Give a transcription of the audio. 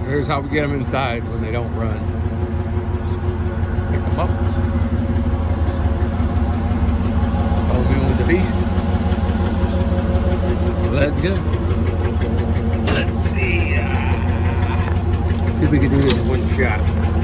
Here's how we get them inside when they don't run. Pick them up. Follow me with the beast. Let's go. Let's see. See if we can do this in one shot.